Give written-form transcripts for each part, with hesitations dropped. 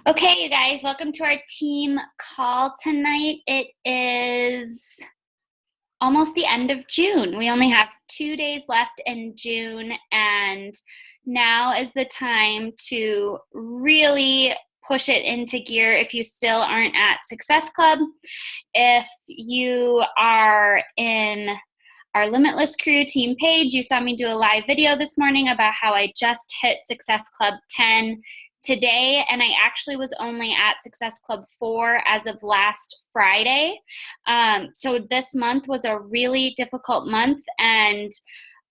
Okay, you guys, welcome to our team call tonight. It is almost the end of June. We only have 2 days left in June, and now is the time to really push it into gear if you still aren't at Success Club. If you are in our Limitless Crew team page, you saw me do a live video this morning about how I just hit Success Club 10 today, and I actually was only at Success Club 4 as of last Friday. So this month was a really difficult month, and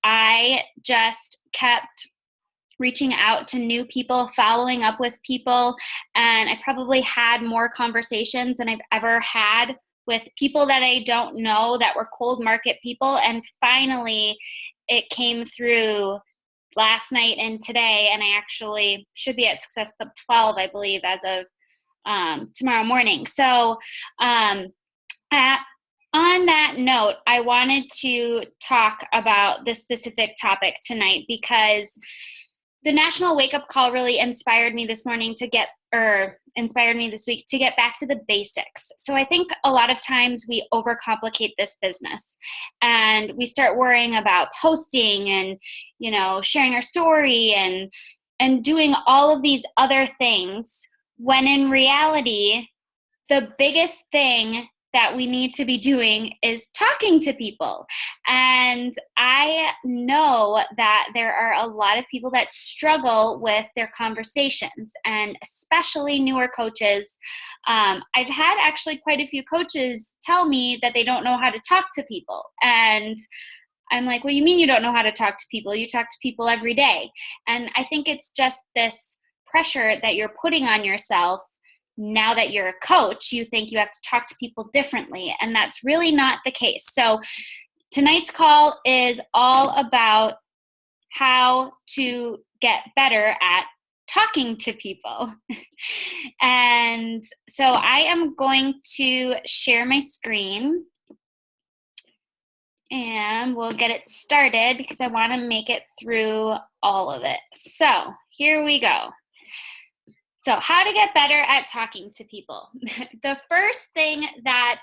I just kept reaching out to new people, following up with people, and I probably had more conversations than I've ever had with people that I don't know that were cold market people. And finally, it came through last night and today, and I actually should be at Success Club 12, I believe, as of tomorrow morning. So on that note, I wanted to talk about this specific topic tonight because the National Wake Up Call really inspired me this week to get back to the basics. So I think a lot of times we overcomplicate this business and we start worrying about posting and, sharing our story and doing all of these other things, when in reality, the biggest thing that we need to be doing is talking to people. And I know that there are a lot of people that struggle with their conversations, and especially newer coaches. I've had actually quite a few coaches tell me that they don't know how to talk to people. And I'm like, what do you mean you don't know how to talk to people? You talk to people every day. And I think it's just this pressure that you're putting on yourself. Now that you're a coach, you think you have to talk to people differently, and that's really not the case. So tonight's call is all about how to get better at talking to people. And so I am going to share my screen, and we'll get it started because I want to make it through all of it. So here we go. So how to get better at talking to people. The first thing that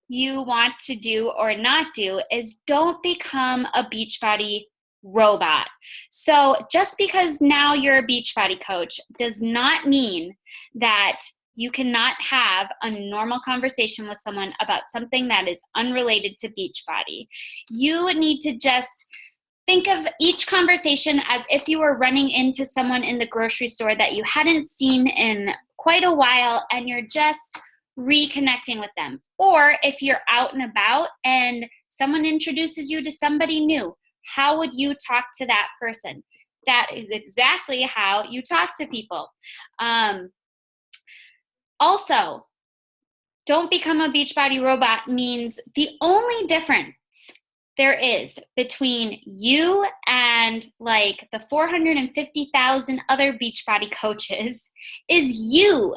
you want to do or not do is don't become a Beachbody robot. So just because now you're a Beachbody coach does not mean that you cannot have a normal conversation with someone about something that is unrelated to Beachbody. You need to just think of each conversation as if you were running into someone in the grocery store that you hadn't seen in quite a while, and you're just reconnecting with them. Or if you're out and about and someone introduces you to somebody new, how would you talk to that person? That is exactly how you talk to people. Also, don't become a Beachbody robot means the only difference there is between you and like the 450,000 other Beachbody coaches is your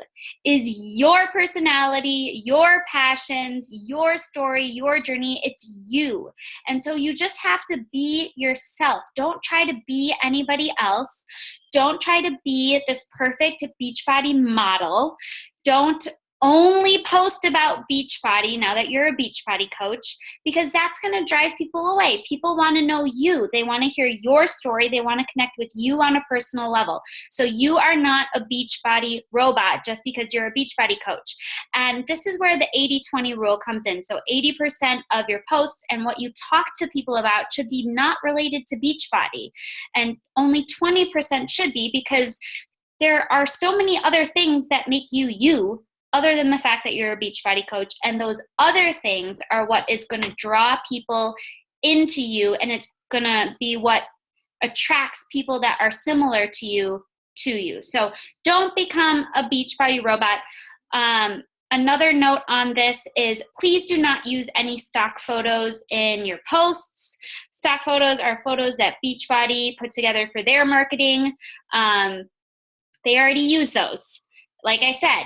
personality, your passions, your story, your journey. It's you. And so you just have to be yourself. Don't try to be anybody else. Don't try to be this perfect Beachbody model. Don't only post about Beachbody now that you're a Beachbody coach, because that's going to drive people away. People want to know you. They want to hear your story. They want to connect with you on a personal level. So you are not a Beachbody robot just because you're a Beachbody coach. And this is where the 80-20 rule comes in. So 80% of your posts and what you talk to people about should be not related to Beachbody. And only 20% should be, because there are so many other things that make you you, other than the fact that you're a Beachbody coach. And those other things are what is going to draw people into you, and it's going to be what attracts people that are similar to you to you. So don't become a Beachbody robot. Another note on this is please do not use any stock photos in your posts. Stock photos are photos that Beachbody put together for their marketing. They already use those. Like I said,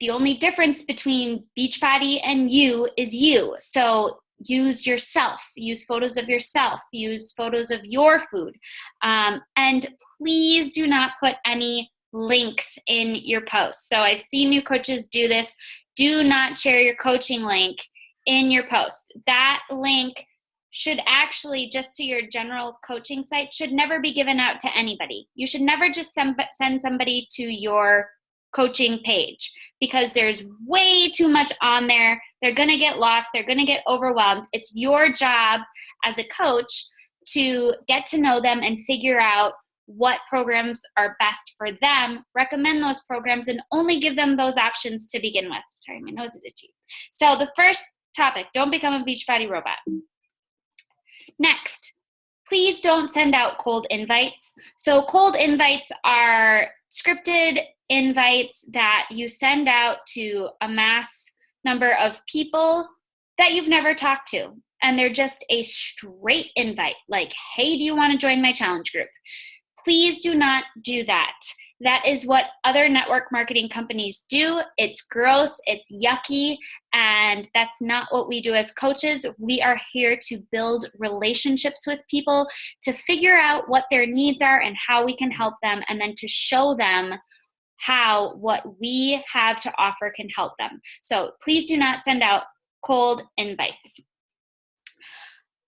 the only difference between Beachbody and you is you. So use yourself, use photos of yourself, use photos of your food. And please do not put any links in your posts. So I've seen new coaches do this. Do not share your coaching link in your post. That link should actually, just to your general coaching site, should never be given out to anybody. You should never just send somebody to your coaching page, because there's way too much on there. They're going to get lost. They're going to get overwhelmed. It's your job as a coach to get to know them and figure out what programs are best for them, recommend those programs, and only give them those options to begin with. Sorry, my nose is itchy. So the first topic, don't become a Beachbody robot. Next, please don't send out cold invites. So cold invites are scripted invites that you send out to a mass number of people that you've never talked to. And they're just a straight invite, like, hey, do you want to join my challenge group? Please do not do that. That is what other network marketing companies do. It's gross, it's yucky, and that's not what we do as coaches. We are here to build relationships with people, to figure out what their needs are and how we can help them, and then to show them how what we have to offer can help them. So please do not send out cold invites.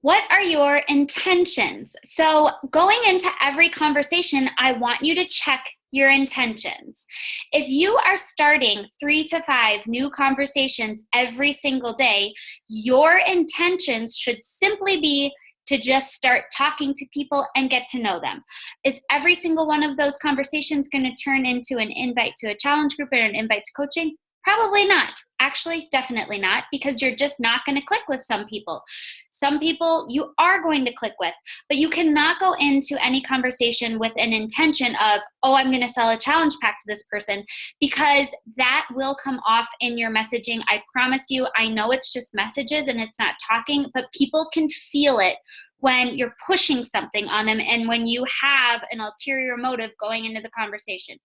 What are your intentions? So going into every conversation, I want you to check your intentions. If you are starting 3 to 5 new conversations every single day, your intentions should simply be to just start talking to people and get to know them. Is every single one of those conversations going to turn into an invite to a challenge group or an invite to coaching? Probably not. Actually, definitely not, because you're just not going to click with some people. Some people you are going to click with, but you cannot go into any conversation with an intention of, oh, I'm going to sell a challenge pack to this person, because that will come off in your messaging. I promise you. I know it's just messages and it's not talking, but people can feel it when you're pushing something on them and when you have an ulterior motive going into the conversation.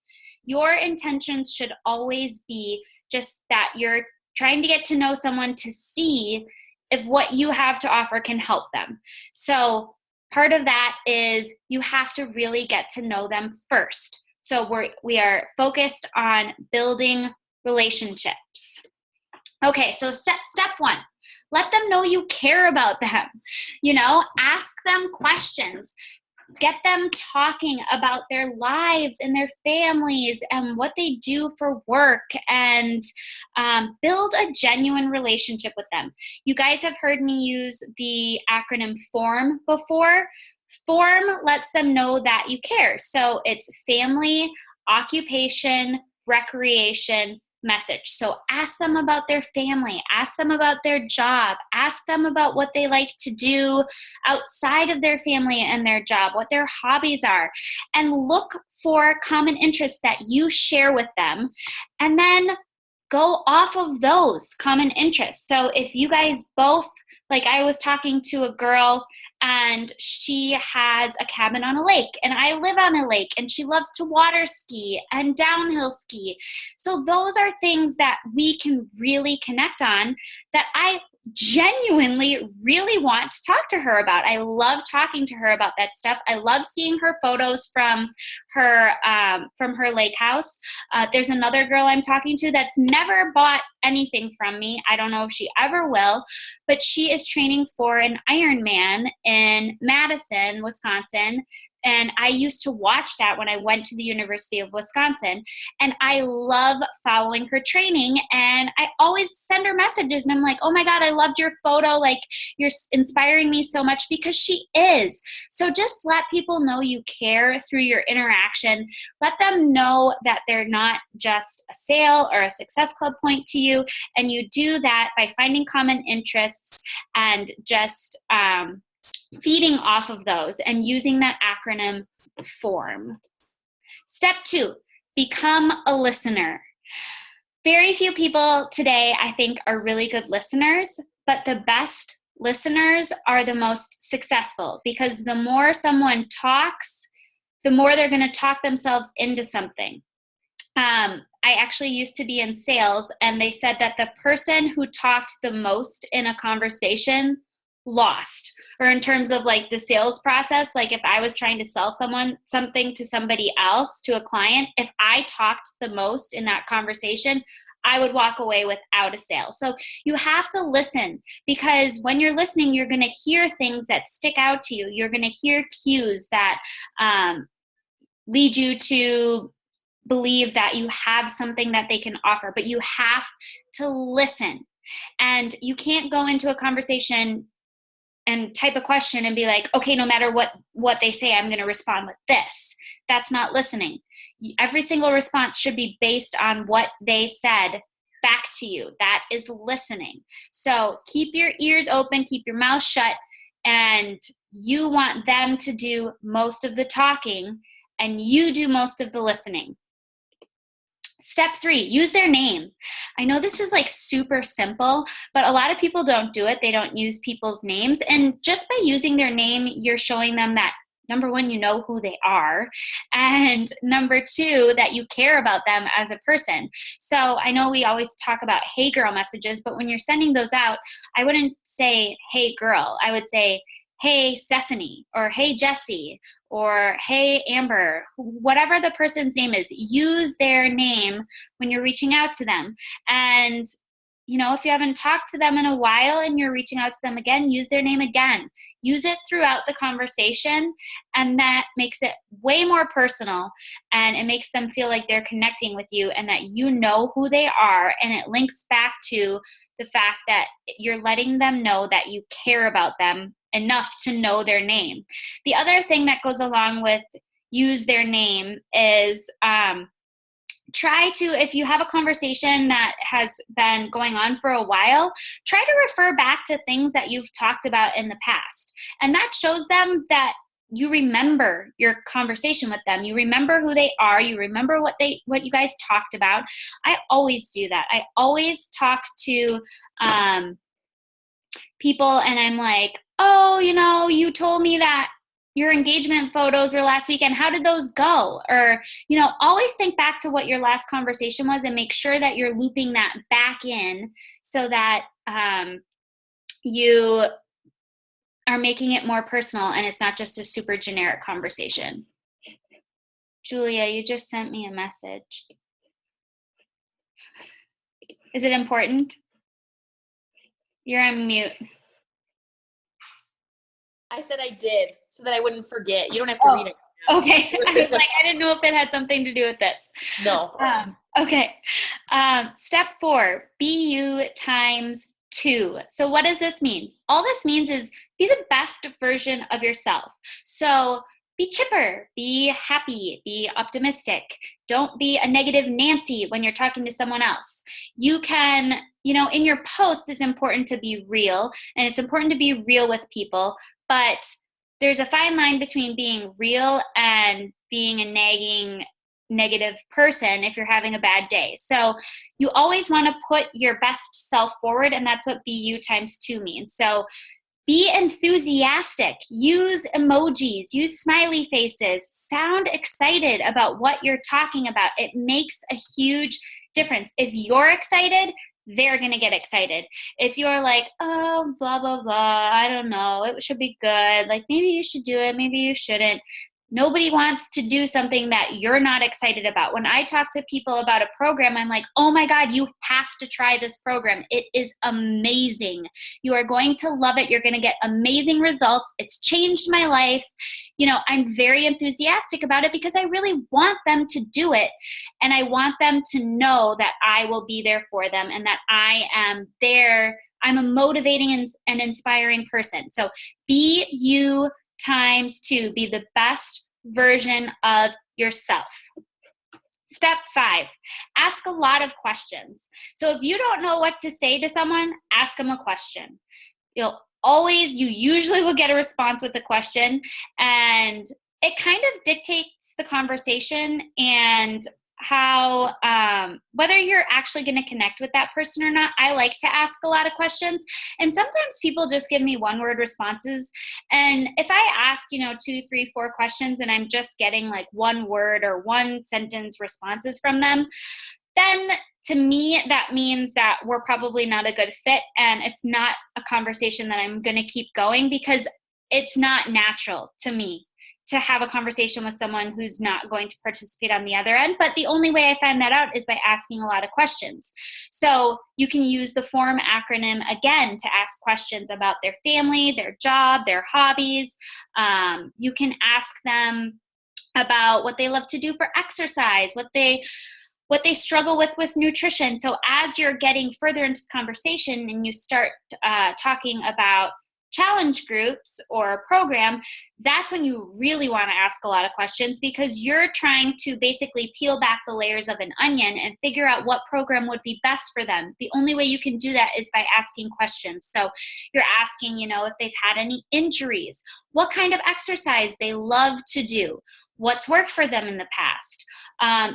Your intentions should always be just that you're trying to get to know someone to see if what you have to offer can help them. So part of that is you have to really get to know them first. So we are focused on building relationships. Okay, so step 1, let them know you care about them. Ask them questions. Get them talking about their lives and their families and what they do for work, and build a genuine relationship with them. You guys have heard me use the acronym FORM before. FORM lets them know that you care. So it's family, occupation, recreation, message. So ask them about their family, ask them about their job, ask them about what they like to do outside of their family and their job, what their hobbies are, and look for common interests that you share with them, and then go off of those common interests. So if you guys both, like I was talking to a girl and she has a cabin on a lake and I live on a lake, and she loves to water ski and downhill ski. So those are things that we can really connect on, that I genuinely really want to talk to her about. I love talking to her about that stuff. I love seeing her photos from her lake house. There's another girl I'm talking to that's never bought anything from me. I don't know if she ever will, but she is training for an Ironman in Madison, Wisconsin. And I used to watch that when I went to the University of Wisconsin. And I love following her training. And I always send her messages. And I'm like, oh my God, I loved your photo. Like, you're inspiring me so much, because she is. So just let people know you care through your interaction. Let them know that they're not just a sale or a Success Club point to you. And you do that by finding common interests and just feeding off of those and using that acronym FORM. Step 2, become a listener. Very few people today, I think, are really good listeners, but the best listeners are the most successful, because the more someone talks, the more they're going to talk themselves into something. I actually used to be in sales, and they said that the person who talked the most in a conversation lost. Or in terms of like the sales process, like if I was trying to sell something to somebody else, to a client, if I talked the most in that conversation, I would walk away without a sale. So you have to listen, because when you're listening, you're going to hear things that stick out to you. You're going to hear cues that lead you to believe that you have something that they can offer, but you have to listen. And you can't go into a conversation and type a question and be like, okay, no matter what they say, I'm going to respond with this. That's not listening. Every single response should be based on what they said back to you. That is listening. So keep your ears open, keep your mouth shut, and you want them to do most of the talking and you do most of the listening. Step 3, use their name. I know this is like super simple, but a lot of people don't do it. They don't use people's names. And just by using their name, you're showing them that, number 1, you know who they are. And number 2, that you care about them as a person. So I know we always talk about, hey girl messages, but when you're sending those out, I wouldn't say, hey girl. I would say, hey Stephanie, or hey Jesse, or hey Amber, whatever the person's name is. Use their name when you're reaching out to them. And if you haven't talked to them in a while and you're reaching out to them again, use their name again. Use it throughout the conversation, and that makes it way more personal, and it makes them feel like they're connecting with you and that you know who they are, and it links back to the fact that you're letting them know that you care about them enough to know their name. The other thing that goes along with use their name is try to, if you have a conversation that has been going on for a while, try to refer back to things that you've talked about in the past. And that shows them that you remember your conversation with them. You remember who they are. You remember what you guys talked about. I always do that. I always talk to people and I'm like, oh, you told me that your engagement photos were last weekend. How did those go? Or, always think back to what your last conversation was and make sure that you're looping that back in so that you are making it more personal and it's not just a super generic conversation. Julia, you just sent me a message. Is it important? You're on mute. I said I did so that I wouldn't forget. You don't have to read it. Okay. I was like, I didn't know if it had something to do with this. No. Okay. Step 4, be you times 2. So what does this mean? All this means is be the best version of yourself. So be chipper, be happy, be optimistic. Don't be a negative Nancy when you're talking to someone else. You can, in your posts, it's important to be real, and it's important to be real with people, but there's a fine line between being real and being a nagging, negative person if you're having a bad day. So you always want to put your best self forward, and that's what BU times 2 means. So be enthusiastic, use emojis, use smiley faces, sound excited about what you're talking about. It makes a huge difference. If you're excited, they're going to get excited. If you're like, oh, blah, blah, blah, I don't know, it should be good. Like, maybe you should do it, maybe you shouldn't. Nobody wants to do something that you're not excited about. When I talk to people about a program, I'm like, oh my God, you have to try this program. It is amazing. You are going to love it. You're going to get amazing results. It's changed my life. I'm very enthusiastic about it because I really want them to do it. And I want them to know that I will be there for them and that I am there. I'm a motivating and inspiring person. So be you times 2, be the best version of yourself. Step 5, ask a lot of questions. So if you don't know what to say to someone, ask them a question. You usually will get a response with a question, and it kind of dictates the conversation and how, whether you're actually going to connect with that person or not. I like to ask a lot of questions, and sometimes people just give me 1-word responses. And if I ask, 2, 3, 4 questions and I'm just getting like 1 word or 1 sentence responses from them, then to me, that means that we're probably not a good fit, and it's not a conversation that I'm going to keep going, because it's not natural to me to have a conversation with someone who's not going to participate on the other end. But the only way I find that out is by asking a lot of questions. So you can use the FORM acronym again to ask questions about their family, their job, their hobbies. You can ask them about what they love to do for exercise, what they struggle with nutrition. So as you're getting further into the conversation and you start talking about challenge groups or a program, that's when you really want to ask a lot of questions, because you're trying to basically peel back the layers of an onion and figure out what program would be best for them. The only way you can do that is by asking questions. So you're asking, if they've had any injuries, what kind of exercise they love to do, what's worked for them in the past.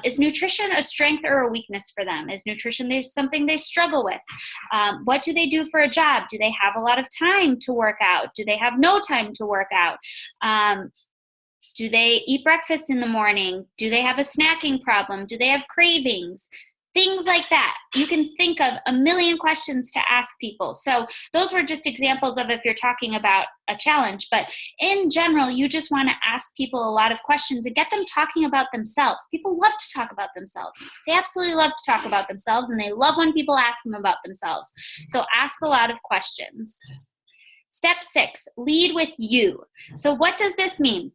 Is nutrition a strength or a weakness for them? Is nutrition something they struggle with? What do they do for a job? Do they have a lot of time to work out? Do they have no time to work out? Do they eat breakfast in the morning? Do they have a snacking problem? Do they have cravings? Things like that. You can think of a million questions to ask people. So those were just examples of if you're talking about a challenge. But in general, you just want to ask people a lot of questions and get them talking about themselves. People love to talk about themselves. They absolutely love to talk about themselves, and they love when people ask them about themselves. So ask a lot of questions. Step 6, lead with you. So what does this mean?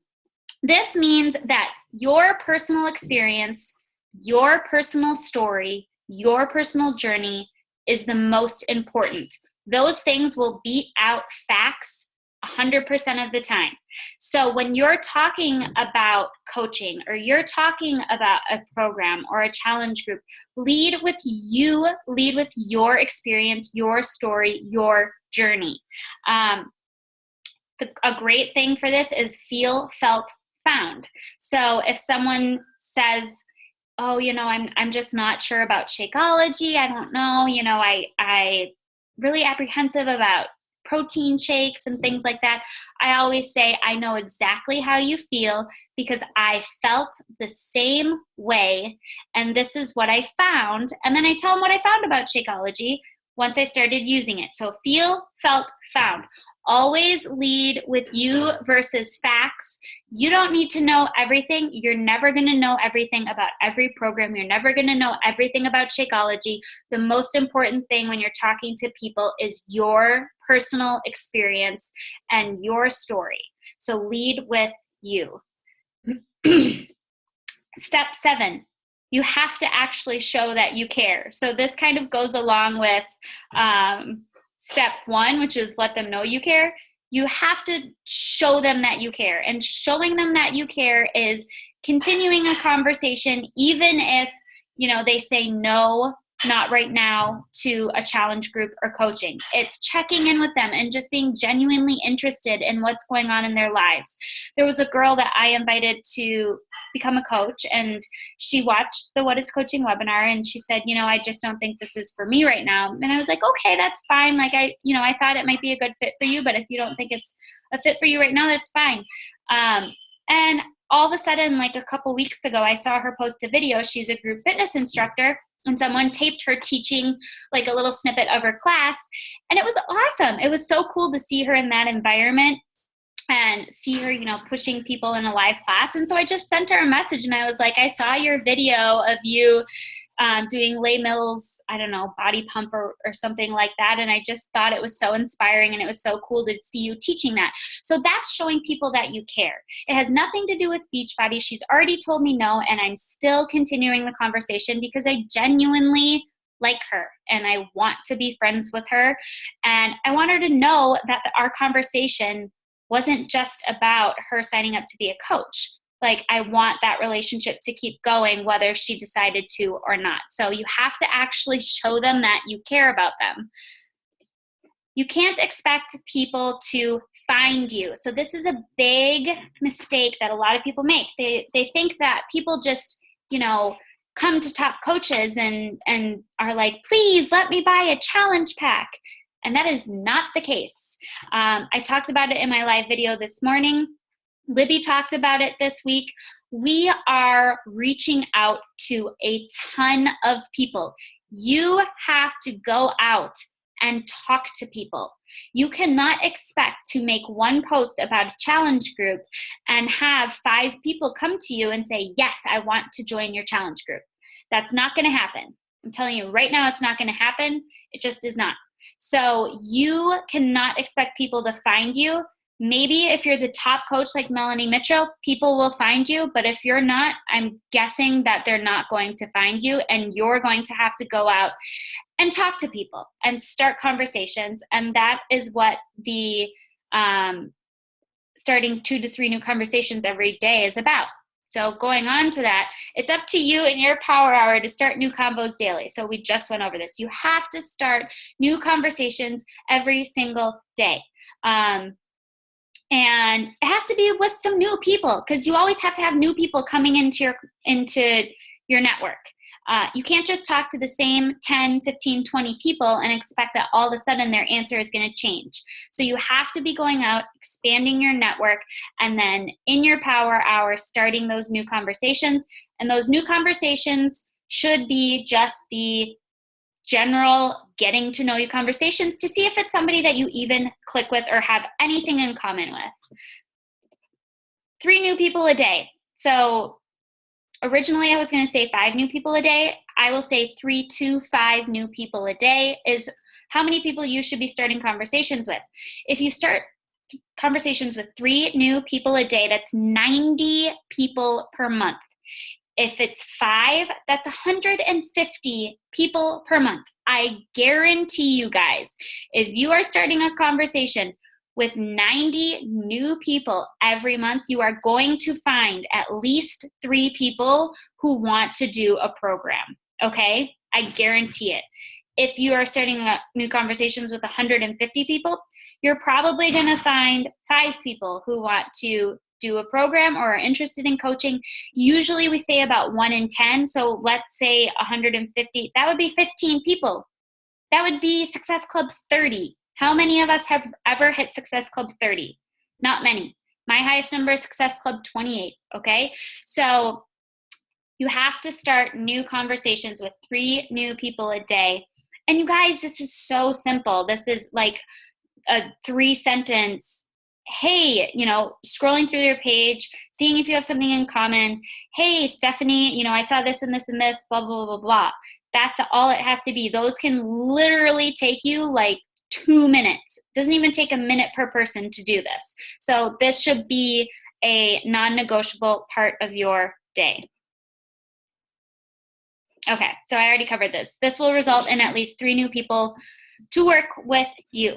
This means that your personal experience, your personal story, your personal journey is the most important. Those things will beat out facts 100% of the time. So when you're talking about coaching, or you're talking about a program or a challenge group, lead with you, lead with your experience, your story, your journey. A great thing for this is feel, felt, found. So if someone says, oh, I'm just not sure about Shakeology. I don't know. I really apprehensive about protein shakes and things like that. I always say, I know exactly how you feel, because I felt the same way, and this is what I found. And then I tell them what I found about Shakeology once I started using it. So feel, felt, found. Always lead with you versus facts. You don't need to know everything. You're never going to know everything about every program. You're never going to know everything about Shakeology. The most important thing when you're talking to people is your personal experience and your story. So lead with you. Step 7, you have to actually show that you care. So this kind of goes along with step 1, which is let them know you care. You have to show them that you care. And showing them that you care is continuing a conversation, even if, they say no, not right now, to a challenge group or coaching. It's checking in with them and just being genuinely interested in what's going on in their lives. There was a girl that I invited to become a coach, and she watched the What is Coaching webinar, and she said, I just don't think this is for me right now. And I was like, okay, that's fine. Like I thought it might be a good fit for you, but if you don't think it's a fit for you right now, that's fine. And all of a sudden, like a couple weeks ago, I saw her post a video. She's a group fitness instructor, and someone taped her teaching like a little snippet of her class. And it was awesome. It was so cool to see her in that environment and see her, pushing people in a live class. And so I just sent her a message, and I was like, I saw your video of you doing Les Mills, body pump or something like that. And I just thought it was so inspiring, and it was so cool to see you teaching that. So that's showing people that you care. It has nothing to do with Beachbody. She's already told me no, and I'm still continuing the conversation because I genuinely like her and I want to be friends with her. And I want her to know that our conversation wasn't just about her signing up to be a coach. Like, I want that relationship to keep going whether she decided to or not. So you have to actually show them that you care about them. You can't expect people to find you. So this is a big mistake that a lot of people make. They think that people just, come to top coaches and are like, please let me buy a challenge pack. And that is not the case. I talked about it in my live video this morning. Libby talked about it this week. we are reaching out to a ton of people. You have to go out and talk to people. You cannot expect to make one post about a challenge group and have 5 people come to you and say, yes, I want to join your challenge group. That's not going to happen. I'm telling you right now, it's not going to happen. It just is not. So you cannot expect people to find you. Maybe if you're the top coach like Melanie Mitchell, people will find you. But if you're not, I'm guessing that they're not going to find you, and you're going to have to go out and talk to people and start conversations. And that is what the starting 2 to 3 new conversations every day is about. So going on to that, it's up to you in your power hour to start new combos daily. So we just went over this. You have to start new conversations every single day. And it has to be with some new people, because you always have to have new people coming into your network. You can't just talk to the same 10, 15, 20 people and expect that all of a sudden their answer is going to change. So you have to be going out, expanding your network, and then in your power hour, starting those new conversations. And those new conversations should be just the general getting to know you conversations to see if it's somebody that you even click with or have anything in common with. 3 new people a day. So originally I was going to say 5 new people a day. I will say 3 to 5 new people a day is how many people you should be starting conversations with. If you start conversations with 3 new people a day, that's 90 people per month. If it's 5, that's 150 people per month. I guarantee you guys, if you are starting a conversation with 90 new people every month, you are going to find at least 3 people who want to do a program, okay? I guarantee it. If you are starting new conversations with 150 people, you're probably gonna find 5 people who want to do a program or are interested in coaching. Usually we say about 1 in 10. So let's say 150, that would be 15 people. That would be Success Club 30. How many of us have ever hit Success Club 30? Not many. My highest number is Success Club 28, okay? So you have to start new conversations with 3 new people a day. And you guys, this is so simple. This is like a 3-sentence, hey, scrolling through your page, seeing if you have something in common. Hey, Stephanie, I saw this and this and this, blah, blah, blah, blah. That's all it has to be. Those can literally take you like 2 minutes. It doesn't even take a minute per person to do this. So this should be a non-negotiable part of your day. Okay, so I already covered this. This will result in at least 3 new people to work with you.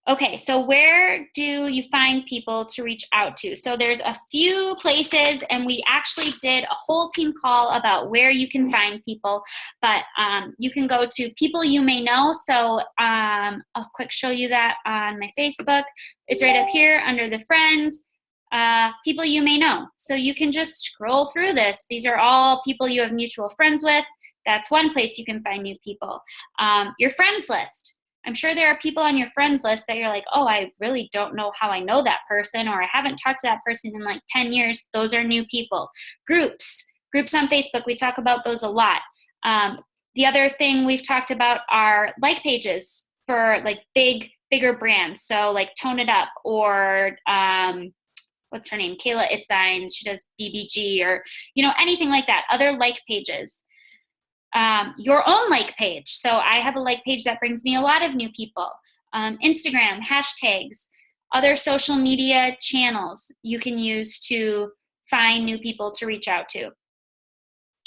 Okay, so where do you find people to reach out to? So there's a few places, and we actually did a whole team call about where you can find people, but you can go to People You May Know. So I'll quick show you that on my Facebook. It's right up here under the friends, People You May Know. So you can just scroll through this. These are all people you have mutual friends with. That's one place you can find new people. Your friends list. I'm sure there are people on your friends list that you're like, oh, I really don't know how I know that person, or I haven't talked to that person in like 10 years. Those are new people. Groups on Facebook. We talk about those a lot. The other thing we've talked about are like pages for like bigger brands. So like Tone It Up, or what's her name? Kayla Itzines. She does BBG, or, anything like that. Other like pages. Your own like page. So I have a like page that brings me a lot of new people. Instagram, hashtags, other social media channels you can use to find new people to reach out to.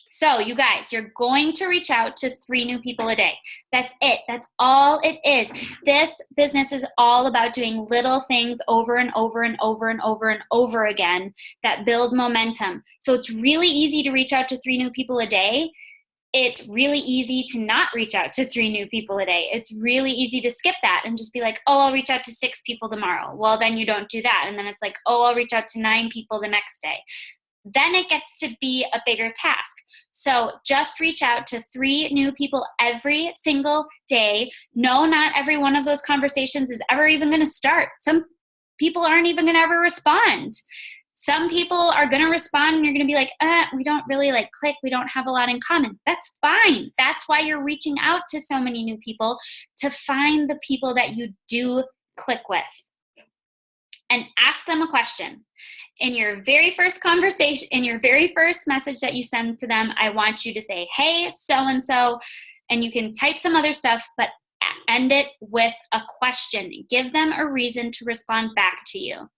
So you guys, you're going to reach out to 3 new people a day. That's it. That's all it is. This business is all about doing little things over and over and over and over and over again that build momentum. So it's really easy to reach out to 3 new people a day. It's really easy to not reach out to 3 new people a day. It's really easy to skip that and just be like, oh, I'll reach out to 6 people tomorrow. Well, then you don't do that. And then it's like, oh, I'll reach out to 9 people the next day. Then it gets to be a bigger task. So just reach out to 3 new people every single day. No, not every one of those conversations is ever even going to start. Some people aren't even going to ever respond. Some people are going to respond and you're going to be like, we don't really like click. We don't have a lot in common. That's fine. That's why you're reaching out to so many new people, to find the people that you do click with. And ask them a question. In your very first conversation, in your very first message that you send to them, I want you to say, hey, so-and-so, and you can type some other stuff, but end it with a question. Give them a reason to respond back to you.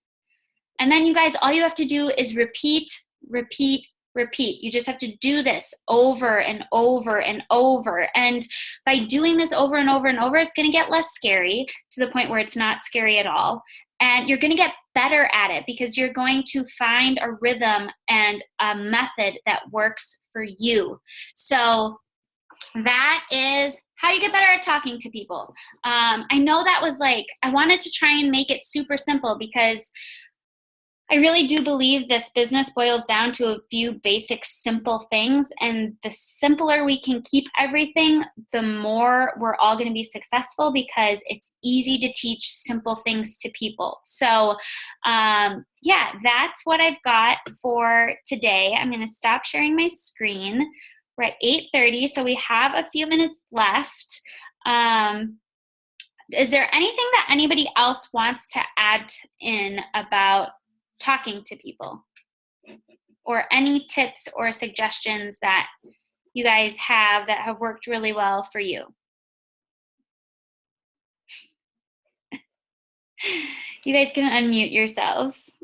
And then you guys, all you have to do is repeat, repeat, repeat. You just have to do this over and over and over. And by doing this over and over and over, it's going to get less scary, to the point where it's not scary at all. And you're going to get better at it, because you're going to find a rhythm and a method that works for you. So that is how you get better at talking to people. I know that was like, I wanted to try and make it super simple, because I really do believe this business boils down to a few basic, simple things. And the simpler we can keep everything, the more we're all going to be successful, because it's easy to teach simple things to people. So yeah, that's what I've got for today. I'm going to stop sharing my screen. We're at 8:30, so we have a few minutes left. Is there anything that anybody else wants to add in about talking to people, or any tips or suggestions that you guys have that have worked really well for you? You guys can unmute yourselves.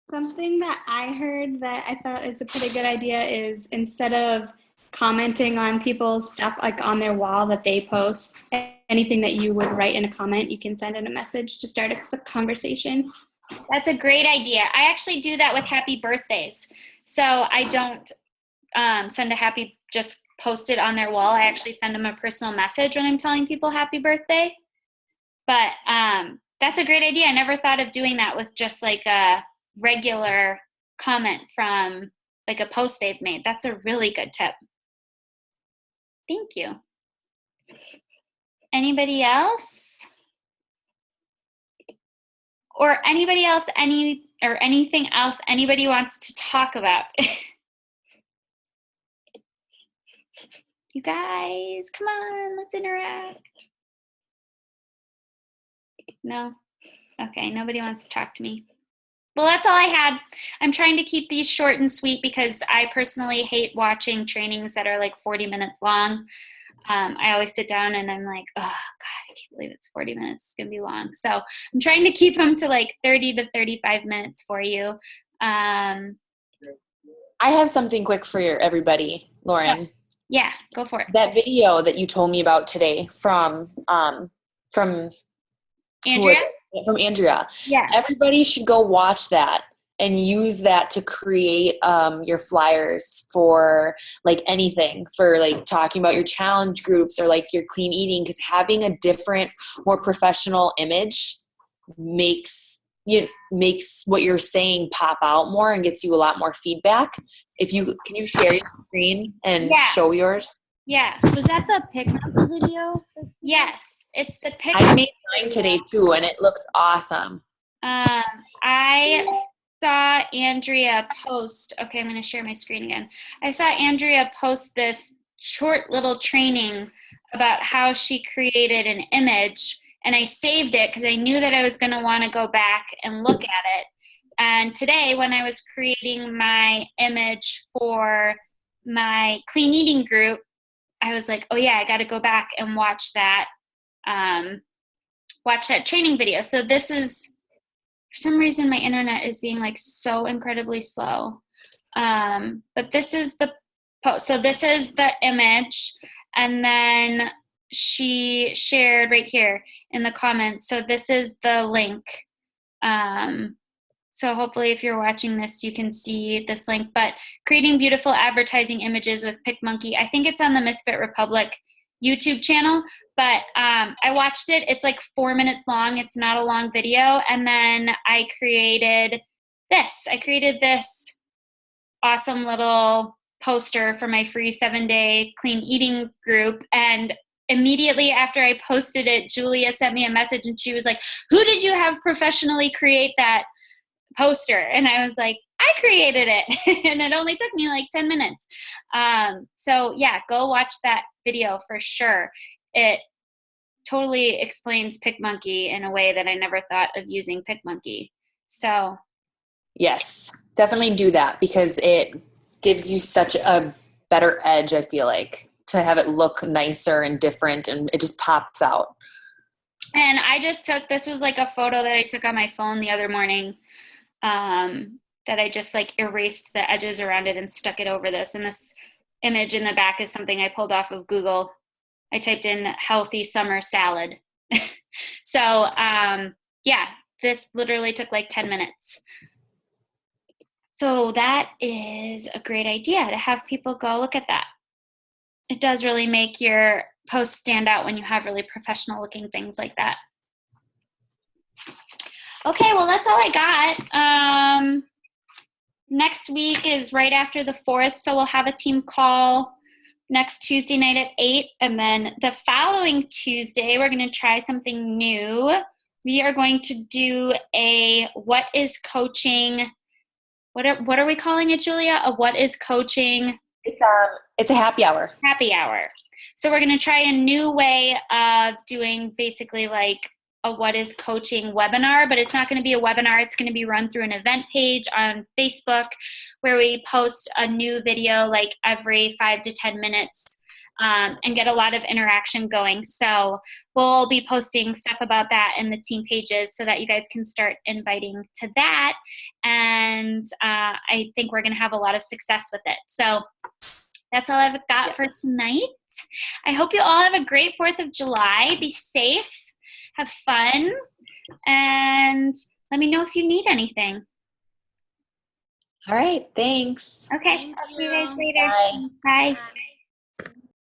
Something that I heard that I thought is a pretty good idea is, instead of commenting on people's stuff like on their wall that they post, anything that you would write in a comment, you can send in a message to start a conversation. That's a great idea. I actually do that with happy birthdays. So I don't send a happy, just post it on their wall. I actually send them a personal message when I'm telling people happy birthday. But that's a great idea. I never thought of doing that with just like a regular comment from like a post they've made. That's a really good tip. Thank you. Anybody else? Or anybody else, anything else anybody wants to talk about? You guys, come on, let's interact. No? Okay, nobody wants to talk to me. Well, that's all I had. I'm trying to keep these short and sweet, because I personally hate watching trainings that are like 40 minutes long. I always sit down and I'm like, oh God, I can't believe it's 40 minutes. It's going to be long. So I'm trying to keep them to like 30 to 35 minutes for you. I have something quick for everybody, Lauren. Yeah, go for it. That video that you told me about today from Andrea? From Andrea. Yeah. Everybody should go watch that and use that to create your flyers for like anything, for like talking about your challenge groups or like your clean eating, because having a different, more professional image makes what you're saying pop out more and gets you a lot more feedback. Can you share your screen and show yours? Yeah. Was that the picnic video? Yes. It's the picnic. I made mine today too, and it looks awesome. I saw Andrea post, okay, I'm going to share my screen again. I saw Andrea post this short little training about how she created an image, and I saved it because I knew that I was going to want to go back and look at it. And today, when I was creating my image for my clean eating group, I was like, oh yeah, I got to go back and watch that training video. So this is, for some reason, my internet is being like so incredibly slow. But this is the post. So this is the image. And then she shared right here in the comments. So this is the link. So hopefully if you're watching this, you can see this link. But creating beautiful advertising images with PicMonkey. I think it's on the Misfit Republic YouTube channel. But I watched it. It's like 4 minutes long. It's not a long video. And then I created this. I created this awesome little poster for my free 7-day clean eating group. And immediately after I posted it, Julia sent me a message and she was like, who did you have professionally create that poster. And I was like, I created it. And it only took me like 10 minutes. So yeah, go watch that video for sure. It totally explains PicMonkey in a way that I never thought of using PicMonkey. So yes, definitely do that, because it gives you such a better edge, I feel like, to have it look nicer and different, and it just pops out. And I just this was like a photo that I took on my phone the other morning, that I just like erased the edges around it and stuck it over this. And this image in the back is something I pulled off of Google. I typed in healthy summer salad. So yeah, this literally took like 10 minutes. So that is a great idea to have people go look at that. It does really make your posts stand out when you have really professional looking things like that. Okay, well, that's all I got. Next week is right after the 4th, so we'll have a team call next Tuesday night at 8. And then the following Tuesday, we're going to try something new. We are going to do a what is coaching. What are we calling it, Julia? A what is coaching? It's a happy hour. Happy hour. So we're going to try a new way of doing basically like a what is coaching webinar, but it's not going to be a webinar. It's going to be run through an event page on Facebook where we post a new video like every 5 to 10 minutes and get a lot of interaction going. So we'll be posting stuff about that in the team pages so that you guys can start inviting to that. And I think we're going to have a lot of success with it. So that's all I've got for tonight. I hope you all have a great 4th of July. Be safe, have fun, and let me know if you need anything. All right, thanks. Okay, Thank I'll see you guys you. later. Bye. Bye. Bye.